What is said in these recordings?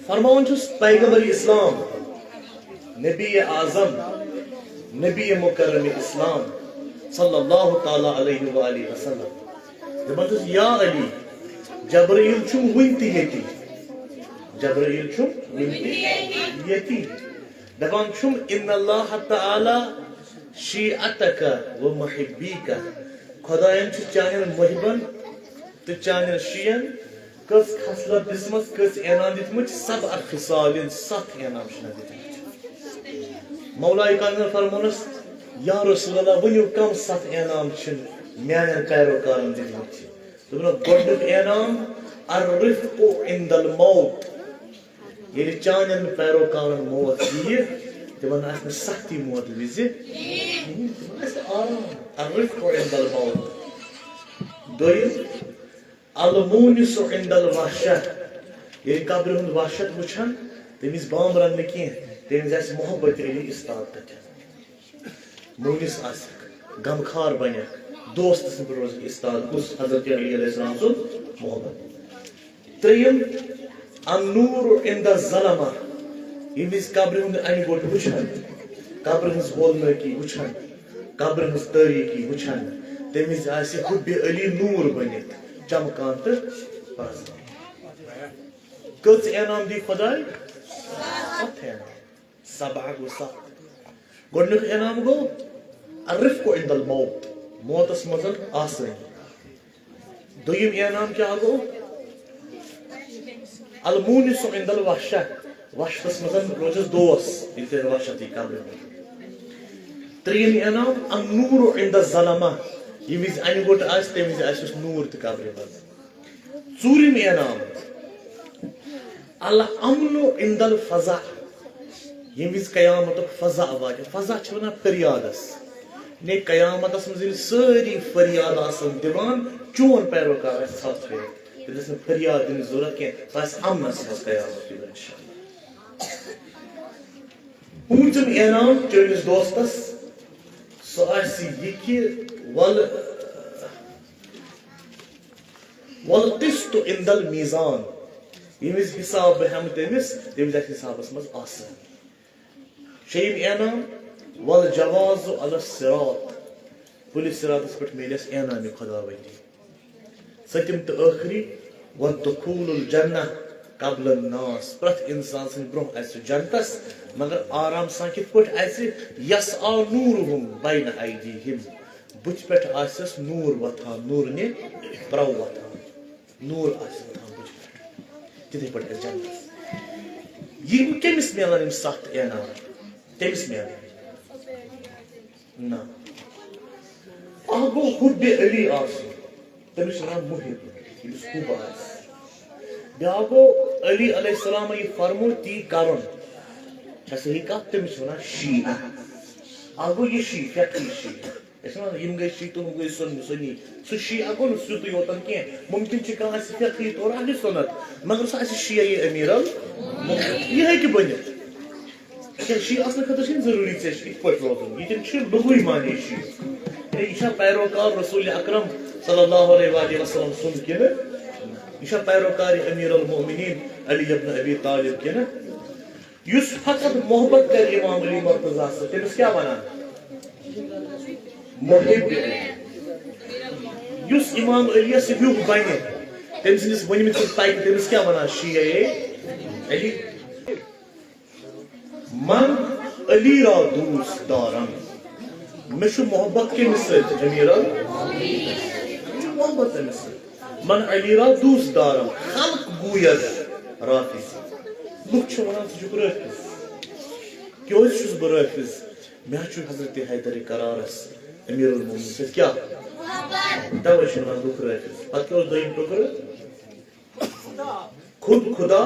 فرماؤن چھس پیغمبر اسلام نبی اعظم نبی مکرم اسلام صلی اللہ تعالی علیہ وآلہ وسلم دپان چھس یا علی جبرائیل چھم ونتی یتی جبرائیل چھم ونتی یتی دپان چھم ان اللہ تعالی شیعتک و محبیک خدایان چھ چانین محبن تو چانین شیعن کس خصلت دسمس کس انعام دتمت 7 خصال 7 انعام شنا دتمت مولا کامل فرمونس یا رسول اللہ ونیو کم 7 انعام چھ میانن پیروکارن دتمت دپن گۄڈنیُک انعام الرفق عند الموت ییٚلہِ چانین پیروکارن موت ییہِ تمن آسہِ سختی موت وز آرام الرفق عند الموت دویم المونس عند الوحشت ییٚلہِ قبرِ ہُنٛد وحشت وٕچھن تٔمِس بام رننہٕ کینٛہہ تٔمِس آسہِ محبت علی استاد تتٮ۪ن مونس آسکھ غمخار بنکھ دوست سٕنٛدۍ پٲٹھۍ روزکھ استاد کُس حضرت علی علیہ السلام سُنٛد محبت ترٛیٚیِم النور عند الظلمہ ییٚمہِ وِزِ قبرِ ہُنٛد انہِ گوٚٹ وٕچھن قبرِ ہٕنٛز ہولنٲکی وٕچھن قبرِ ہٕنٛز تٲریٖکی وٕچھن تمہِ وِزِ آسہِ حُبہِ علی نوٗر بٔنِتھ چمکان تہٕ پرزان کٔژ انعام دی خۄداے 7 انعام 7 گوٚو 7 گۄڈنیُک انعام گوٚو الرفق عند الموت موتس منٛز آسٲنی دوٚیِم انعام کیٛاہ گوٚو المونس عند الوحشت وحشتس منٛز روزس دوس ییٚلہِ تۄہہِ وحشت یی قبرِ منٛز ترٛیٚیِم انعام النور عند الظلمہ ییٚمہِ وِزِ انہِ گوٚٹ آسہِ تمہِ وِزِ آسٮ۪س نوٗر تہِ قبرِ منٛز ژوٗرِم انعام الامن عند الفزع ییٚمہِ وِزِ قیامتُک فضا واتہِ فضا چھِ ونان فریادس نے قیامتس منٛز ییٚلہِ سٲری فریاد آسن دِوان چون پیروکار آسہِ ژھۄپھ کٔرِتھ تیٚلہِ ٲس نہٕ فریاد دِنٕچ ضروٗرت کینٛہہ سُہ آسہِ امنس منٛز قیامت یِوان پوٗنٛژِم انعام چٲنِس دوستس سُہ آسہِ یہِ کہِ والقسط عند المیزان ییٚمہِ وِزِ حساب بہٕ ہٮ۪مہٕ تٔمِس تمہِ وِزِ آسہِ حسابس منٛز آسان شیٚیِم انعام والجواز علی الصراط پُلہِ صراطس پٮ۪ٹھ میلٮ۪س انعامِ خۄداوندی سٔتِم تہٕ ٲخری والدخول الجنہ قبل الناس پرٛٮ۪تھ انسان سٕنٛدِ برونٛہہ آسہِ سُہ جنتس مگر آرام سان کِتھ پٲٹھۍ آسہِ یسعا نوٗرُہُم بین ایدیہم بٕتھِ پٮ۪ٹھ آسٮ۪س نوٗر وۄتھان نوٗرنہِ پرو وۄتھان نوٗر آسہِ وۄتھان بٕتھِ پٮ۪ٹھ تِتھٕے پٲٹھۍ آسہِ جنتس یِم کٔمِس میلان یِم 7 انعام تٔمِس میلان نہ اکھ گوٚو حُبہِ علی آسُن تٔمِس چھِ ونان محب ییٚمِس حُب آسہِ بیٛاکھ گوٚو علی علیہ السلام یہِ فرمو تی کرُن چھےٚ صحیح کتھ تٔمِس چھِ ونان شیعہ اکھ گوٚو یہِ شیعہ فقہی شیعہ أسۍ چھِ ونان یِم گٔے شیعہ تہٕ ہُم گٔے سُنی سُہ شیعہ گوٚو نہٕ سیوٚدُے یوتن کینٛہہ مُمکِن چھُ کانٛہہ آسہِ فقہی طور اہلِ سُنت مگر سُہ آسہِ شیعہ امیر یہِ ہیٚکہِ بٔنِتھ شیعہ آسنہٕ خٲطرٕ چھُنہٕ ضروٗری ژےٚ یِتھ پٲٹھۍ روزُن ییٚتٮ۪ن چھُ لُغوی معنی شیعہ یہِ چھا پیروکار رسول اکرم صلی اللہ علیہ وآلہ وسلم سُنٛد کِنہٕ یہِ چھا پیروکار امیر المؤمنین علی ابن ابی طالب کِنہٕ یُس فقط محبت کرِ امام علی مرتضیٰ سۭتۍ تٔمِس کیٛاہ ونان محب یُس امام علیس ہیوٗ بنہِ تٔمۍ سٕنٛدِس ؤنمٕتِس پکہِ تٔمِس کیٛاہ ونان شیعہ علی من علی را دوست دارم مےٚ چھُ محبت کٔمِس سۭتۍ امیر محبت تٔمِس سۭتۍ من علی را دوست دارم خلق گوید رافض لُکھ چھِ ونان ژٕ چھُکھ رٲفض کیٛازِ چھُس بہٕ رٲفض مےٚ چھُ حضرت حیدر کرارس امیر المومنین سۭتۍ کیٛاہ توے چھِ ونان لُکھ رٲفض پتہٕ کیٛاہ اوس دوٚیِم ٹُکرٕ خود خدا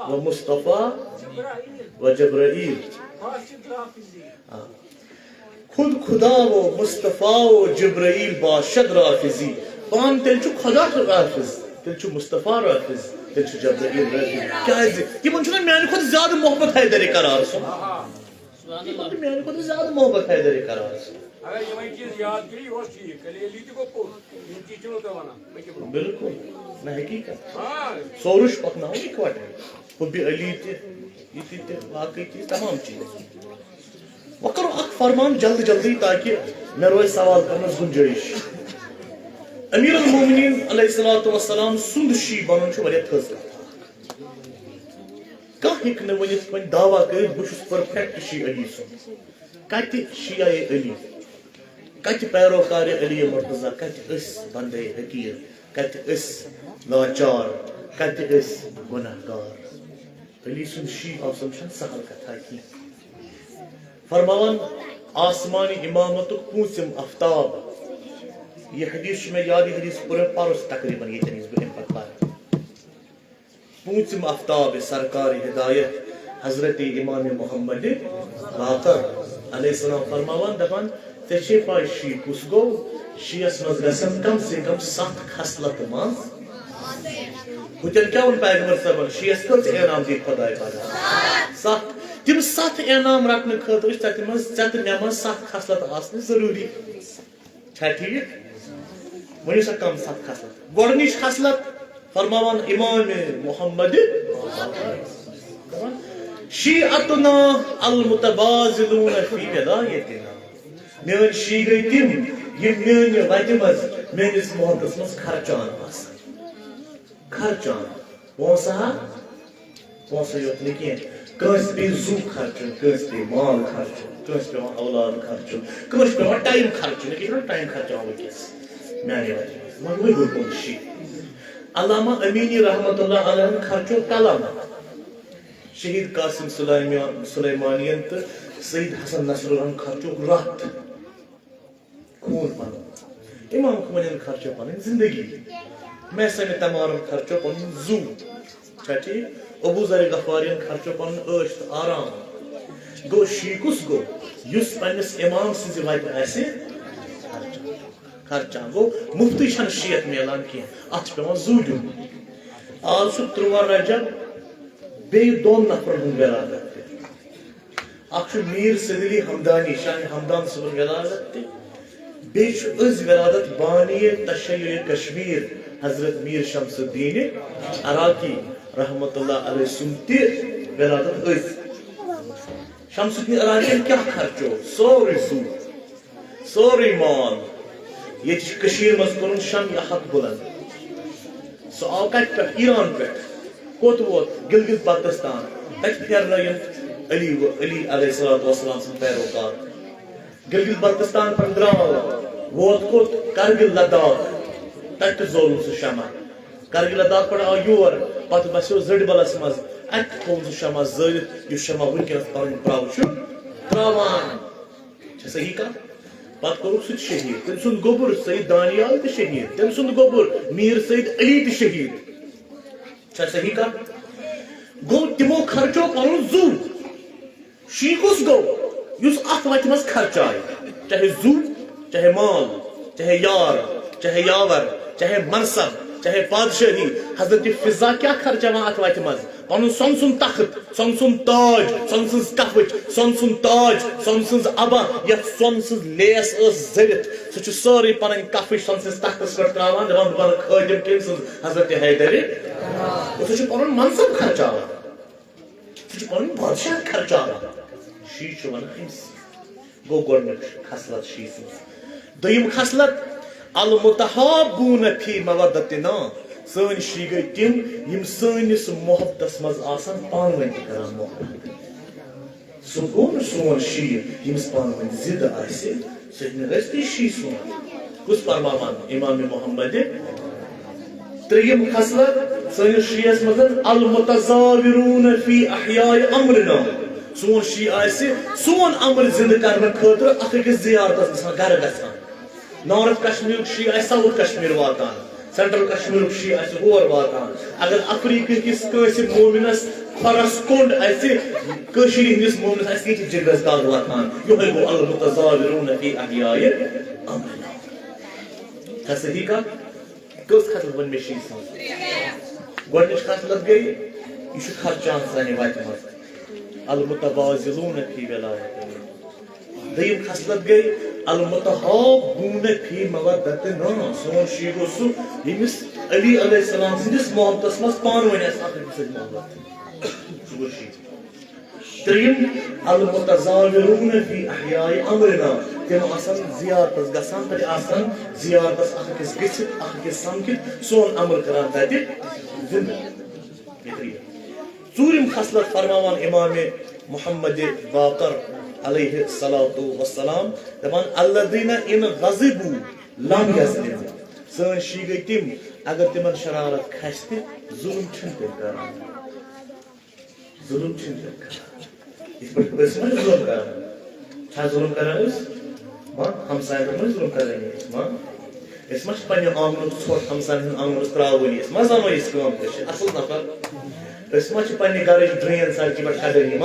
و مصطفیٰ و جبرائیل خود خدا و مصطفیٰ و جبرائیل باشد رافضی پان تیٚلہِ چھُ خدا رافض تیٚلہِ چھُ مصطفیٰ رافض تیٚلہِ چھُ جبرائیل رافض کیٛازِ یِمن چھُنہ میانہِ کھۄتہٕ زیادٕ محبت حیدر کرار سُنٛد میانہِ کھۄتہٕ زیادٕ محبت حیدر کرار سُنٛد بالکل نہ حقیقت سورُے چھُ پکناوُن اِکوٹے حب علی تہ باقی چیز تمام چیز وۄنۍ کرو اکھ فرمان جلدی جلدی تاکہ مےٚ روزِ سوال کرنس گنجٲیش امیر المومنین علیہ الصلوۃ والسلام سُنٛد شی بنُن چھُ واریاہ تھٔز کتھ کانٛہہ ہیٚکہِ نہٕ ؤنِتھ وۄنۍ دعوا کٔرِتھ بہٕ چھُس پٔرفیکٹ شی علی سُنٛد کتہِ شیعہ علی کتہِ پیروکار علی مرتضیٰ کتہِ أسۍ بندے حقیٖر کتہِ أسۍ لاچار کتہِ أسۍ گۄناہ گار علی سُنٛد شی آسُن چھنہٕ سہل کتھا کینٛہہ فرماوان آسمانی امامتُک پوٗنٛژِم آفتاب یہ حدیث چھُ مےٚ یاد یہ حدیث پوٚر مےٚ پرُس تقریٖباً ییٚتٮ۪ن یُس بہٕ اَمہِ پتہٕ پرٕ پوٗنٛژِم آفتاب سرکار ہدایت حضرت امام محمد باقر علیہ السلام فرماوان دپان ژےٚ چھے پاے شی کُس گوٚو شیٖیس منٛز گژھن کم سے کم 7 خصلت منٛز ہُتٮ۪ن کیٛاہ ووٚن پیغمبر صٲبن شیٖیس کٔژ انعام دِتۍ خۄداے پتہٕ 7 تِم 7 انعام رٹنہٕ خٲطرٕ چھِ تتہِ منٛز ژےٚ تہٕ مےٚ منٛز 7 خصلت آسنہِ ضروٗری چھا ٹھیٖک ؤنِو سا کم 7 خصلت گۄڈنِچ خصلت فرماوان امام محمد شیعتنا المتبازلون فی ودایتنا میٲنۍ شی گٔے تِم یِم میٲنہِ وتہِ منٛز میٲنِس محبتس منٛز خرچان آسان خرچان پونٛسہٕ ہا پونٛسہٕ یوت نہٕ کینٛہہ کٲنٛسہِ پیٚیہِ زُو خرچُن کٲنٛسہِ پیٚیہِ مال خرچُن کٲنٛسہِ پیٚوان اولاد خرچُن کٲنٛسہِ پیٚوان ٹایم خرچُن ییٚکیٛاہ ٹایم خرچاوان وٕنکیٚس میانہِ وتہِ منٛز مگر وۄنۍ گوٚو تُہُنٛد شی علامہ امینی رحمۃ اللہ علیہ خرچو قلم شہید قاسم سلیمانین تہٕ سید حسن نصراللہن خرچو رت خوٗن پنُن امام خمینین خرچو پنٕنۍ زندگی محسن تمارن خرچو پنُن زُو چھا ٹھیٖک ابو ذر غفارین خرچو پنُن عٲش تہٕ آرام گوٚو شی کُس گوٚو یُس پننِس امام سٕنٛزِ وتہِ آسہِ خرچان گوٚو مُفتٕے چھنہٕ شیعت میلان کینٛہہ اتھ چھُ پیٚوان زُو دیُن آز چھُ 13 رجب بیٚیہِ 2 نفرن ہُنٛد ولادت تہِ اکھ چھُ میٖر صدیلی ہمدانی شاہ ہمدان صٲبُن ولادت تہِ بیٚیہِ چھُ أزۍ ولادت بانی تشیع کشمیٖر حضرت میٖر شمس الدین عراقی رحمۃ اللہ علیہ سُنٛد تہِ ولادت أزۍ شمس الدین عراقین کیٛاہ خرچو سورُے زُو سورُے مال ییٚتہِ چھِ کٔشیٖرِ منٛز کوٚرُن شمع حق بُلند سُہ آو کتہِ پٮ۪ٹھ ایران پٮ۪ٹھ کوٚت ووت گلگت بلتستان تتہِ پھیرنٲیِن علی علیہ الصلوۃ والسلام سٕنٛدۍ پیروکار گلگت بلتستان پٮ۪ٹھ درٛاو ووت کوٚت کرگل لداخ تتہِ تہِ زولُن سُہ شمع کرگل لداخ پٮ۪ٹھ آو یور پتہٕ بسیو زٔڈبلس منٛز اتہِ تھوٚوُن سُہ شمع زٲلِتھ یُس شمع وٕنکیٚنس پنُن پراو چھُ تراوان چھا صحیح کتھ پتہٕ کوٚرُکھ سُہ تہِ شہیٖد تٔمۍ سُنٛد گوٚبُر سید دانیال تہِ شہیٖد تٔمۍ سُنٛد گوٚبُر میٖر سید علی تہِ شہیٖد چھا صحیح کتھ گوٚو تِمو خرچو پنُن زُو شی کُس گوٚو یُس اتھ وتہِ منٛز خرچایہِ چاہے زُو چاہے مال چاہے یار چاہے یاور چاہے منصب چاہے بادشاہی حضرت فضا کیٛاہ خرچاوان اتھ وتہِ منٛز پنُن سۄنہٕ سُنٛد تخت سۄنہٕ سُنٛد تاج سۄنہٕ سٕنٛز کفٕچ سۄنہٕ سُنٛد تاج سۄنہٕ سٕنٛز ابا یتھ سۄنہٕ سٕنٛز لیس ٲس زٔلِتھ سُہ چھُ سٲرٕے پنٕنۍ کفٕچ سۄنہٕ سٕنٛدِس تختس پٮ۪ٹھ تراوان دپان بہٕ بنہٕ خٲدِم کٔمۍ سٕنٛز حضرت حیدر سُہ چھُ پنُن منصب خرچاوان سُہ چھُ پنُن بادشاہ خرچاوان شی چھُ ونان أمِس گوٚو گۄڈنیُک خصلت شی سٕنٛز دوٚیِم خصلت المتحابون فی مودتنا سٲنۍ شی گٔے تِم یِم سٲنِس محبتس منٛز آسان پانہٕ ؤنۍ تہِ کران محبت سُہ گوٚو نہٕ سون شی ییٚمِس پانہٕ ؤنۍ ضِد آسہِ سُہ ہیٚکہِ نہٕ ٲسۍ تہِ شی سون کُس فرماوان امام محمد ترٛیٚیِم خصلت سٲنِس شیٖیس منٛز المتزاورون فی احیاء امرنا سون شی آسہِ سون امر زِندٕ کرنہٕ خٲطرٕ اکھ أکِس زیارتس گژھان گرٕ گژھان نارتھ کشمیٖرُک شی آسہِ ساوُتھ کشمیٖر واتان سینٹرل کشمیٖرُک شی آسہِ ہور واتان اگر افریٖقہ کِس کٲنٛسہِ مومِنس کھۄرس کوٚنڈ آسہِ کٲشِرِ ہٕنٛدِس مومنس آسہِ ییٚتہِ جِگرس دگ واتان یِہوے گوٚو المتزاورون فی احیاء امرنا چھا صحیح کتھ کٔژ خصلت ؤنۍ مےٚ شی سٕنٛز گۄڈنِچ خصلت گٔے یہِ چھُ خرچان سانہِ وتہِ منٛز المتبازلون فی ولایتنا دیم خصلت گئی المتحابون فی مودتنا. سون شیع گو سو یمس علی علیہ السلام سندس محبت مز پانونی اکھ أکس سۭتۍ محبت. سہ گو شیع. تریم المتزاورون فی احیاء امرنا. تم آسان زیارتس گژھان تتہِ آسان زیارتس اکھ أکس گٔژھِتھ اکھ أکس سمکھِتھ سون امر کران تتہِ زندٕ. ژوٗرِم خصلت فرماوان امام محمد باقر علیہ الصلوۃ والسلام دپان الذین ان غضبوا لم یظلموا. سٲنۍ شیع گٔے تِم اگر تمن شرارت کھسہِ تہِ ظلم چھِنہٕ تِم کران. ظلم چھِنہٕ تِم کران. یِتھ پٲٹھۍ أسۍ ما ظلم کران. چھا ظلم کران أسۍ؟ ہمساین پٮ۪ٹھ ما ظلم کران أسۍ ما چھِ پننہِ آنگنُک ژھۄٹھ ہمساین ہٕنٛدِ آنگنس تراوٲنی. أسۍ ما زانو یِژھ کٲم. أسۍ چھِ اصل نفر. أسۍ ما چھِ پننہِ گرٕچ ڈرین سڑکہِ پٮ۪ٹھ کڑٲنی.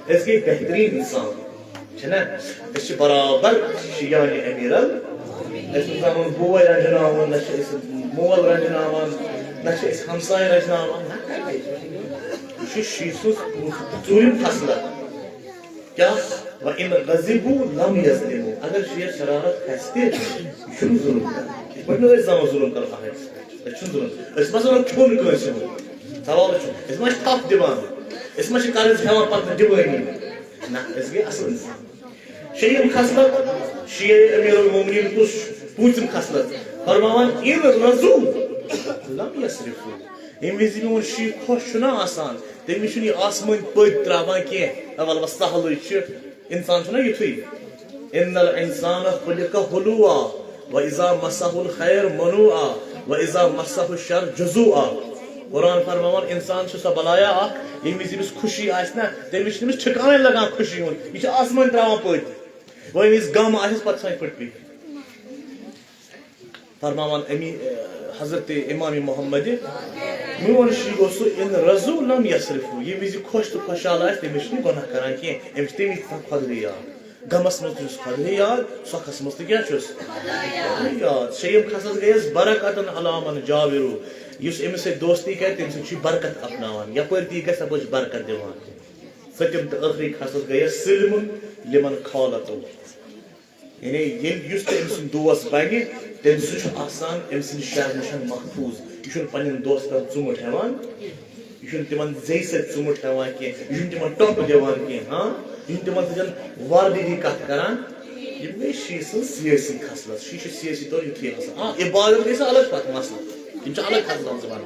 أسۍ گٔے بہتریٖن انسان چھِنا. أسۍ چھِ برابر شیعہ امیر أسۍ چھِ پنُن بوے رنجناوان نہ چھِ أسۍ مول رنجناوان نہ چھِ أسۍ ہمساے رنجناوان. یہِ چھُ شیع سٕنٛز ژوٗرِم خصلت. کیٛاہ وَإِنْ غَضِبُوا لَمْ يَظْلِمُوا. اگر شیعہ شرارت کھسہِ تہِ یہِ چھُنہٕ ظلم کران. یِتھ پٲٹھۍ نہٕ أسۍ زانو ظلم کرو اکھ أکِس پٮ۪ٹھ. أسۍ چھِنہٕ ظلم. أسۍ ما زانو کھیوٚن کٲنٛسہِ ہُنٛد. سوال چھُ أسۍ ما چھِ تھپھ دِوان. أسۍ ما چھِ قرض ہٮ۪وان پتہٕ دِوٲنی. نہ أسۍ گٔے اصل انسان. شیٚیِم خصلت شیعہ امیر المومنین کُس پوٗژِم خصلت فرماوان اِن رضوا لم یسرفوا. ییٚمہِ وِزِ میون شیع خۄش چھُنہ آسان تمہِ وِزِ چھُنہٕ یہِ آسمٲنۍ پٔتۍ تراوان کینٛہہ. وَلہٕ سہلٕے چھُ. انسان چھُنہ یِتھُے ان الانسان خلق حلوا واذا مسه الخير منوعا واذا مسه الشر جزوعا. قرآن فرماوان انسان چھُ سۄ بلایا اکھ ییٚمہِ وِزِ أمِس خوشی آسہِ نہ تمہِ وِزِ چھُ تٔمِس ٹھِکانٕے لگان خوشی ہُنٛد. یہِ چھُ آسمٲنۍ تراوان پٔتۍ. وۄنۍ ییٚمہِ وِزِ غم آسٮ۪س پتہٕ ژھانہِ پٔٹۍ پِتھ. فرماوان حضرت امام محمد میون شیع گوٚو سُہ ان رضوا لم یسرفوا. ییٚمہِ وِزِ خۄش تہٕ خۄشحال آسہِ تٔمِس چھُنہٕ گۄناہ کران کینٛہہ. أمِس چھُ تمہِ وِزِ آسان خۄدٕے یاد. غمس منٛز تہِ چھُس خۄدٕے یاد سۄکھس منٛز تہِ کیٛاہ چھُس یاد. شیٚیِم خصلت گٔیس برکتن علی من جاورو. یُس أمِس سۭتۍ دوستی کرِ تٔمۍ سۭتۍ چھُ برکت اپناوان. یپٲرۍ تہِ گژھِ تپٲرۍ چھُ برکت دِوان. ژٔٹِم تہٕ ٲخری خصلت گٔیس سلم لمن خالتو. یعنی ییٚلہِ یُس تہِ أمۍ سُنٛد دوس بنہِ تٔمۍ سُہ چھُ آسان أمۍ سٕنٛدِ شر نِش محفوٗظ. یہِ چھُنہٕ پننٮ۪ن دوستن ژوٗنٛٹھ ہٮ۪وان. یہِ چھُنہٕ تِمن زیٚیہِ سۭتۍ ژوٗنٛٹھ ہٮ۪وان کینٛہہ. یہِ چھُنہٕ تِمن ٹۄپہٕ دِوان کینٛہہ. یہِ چھُنہٕ تِمن سۭتۍ وردی کتھ کران. یِم گٔے شیع سٕنٛز سیٲسی خصلت. شیع چھُ سیٲسی طور یِتھُے آسان. عبادت گٔے سۄ الگ کتھ مسلہٕ. یِم چھِ الگ خصلت زبان.